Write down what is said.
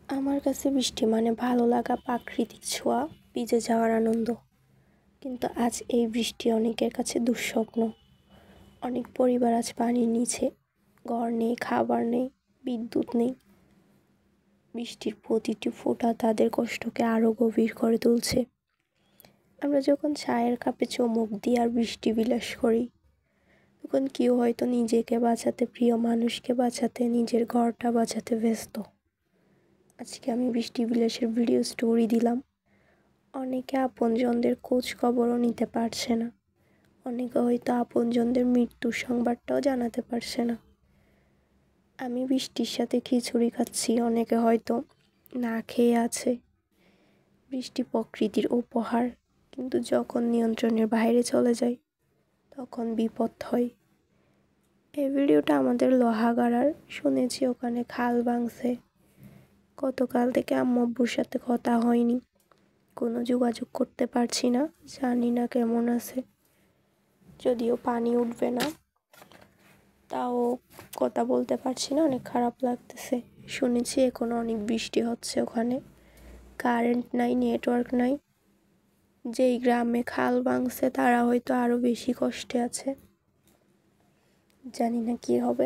আমার কাছে বৃষ্টি মানে ভালো লাগা, প্রাকৃতিক ছোঁয়া, ভিজে যাওয়ার আনন্দ। কিন্তু আজ এই বৃষ্টি অনেকের কাছে দুঃস্বপ্ন। অনেক পরিবার আজ পানির নিচে, ঘর নেই, খাবার নেই, বিদ্যুৎ নেই। বৃষ্টির প্রতিটি ফোঁটা তাদের কষ্টকে আরও গভীর করে তুলছে। আমরা যখন চায়ের কাপে চুমুক দিই আর বৃষ্টি বিলাস করি, তখন কেউ হয়তো নিজেকে বাঁচাতে, প্রিয় মানুষকে বাঁচাতে, নিজের ঘরটা বাঁচাতে ব্যস্ত। আজকে আমি বৃষ্টি বিলাসের ভিডিও স্টোরি দিলাম। অনেকে আপনজনদের খোঁজ খবরও নিতে পারছে না, অনেকে হয়তো আপনজনদের মৃত্যুর সংবাদটাও জানাতে পারছে না। আমি বৃষ্টির সাথে খিচুড়ি খাচ্ছি, অনেকে হয়তো না খেয়ে আছে। বৃষ্টি প্রকৃতির উপহার, কিন্তু যখন নিয়ন্ত্রণের বাইরে চলে যায় তখন বিপদ হয়। এই ভিডিওটা আমাদের লোহাগাড়ার, শুনেছি ওখানে খাল ভাঙছে। গতকাল থেকে আম্মু আব্বুর সাথে কথা হয়নি, কোনো যোগাযোগ করতে পারছি না, জানি না কেমন আছে। যদিও পানি উঠবে না, তাও কথা বলতে পারছি না, অনেক খারাপ লাগতেছে। শুনেছি এখনো অনেক বৃষ্টি হচ্ছে ওখানে, কারেন্ট নাই, নেটওয়ার্ক নাই। যেই গ্রামে খাল ভাঙছে তারা হয়তো আরও বেশি কষ্টে আছে, জানি না কি হবে।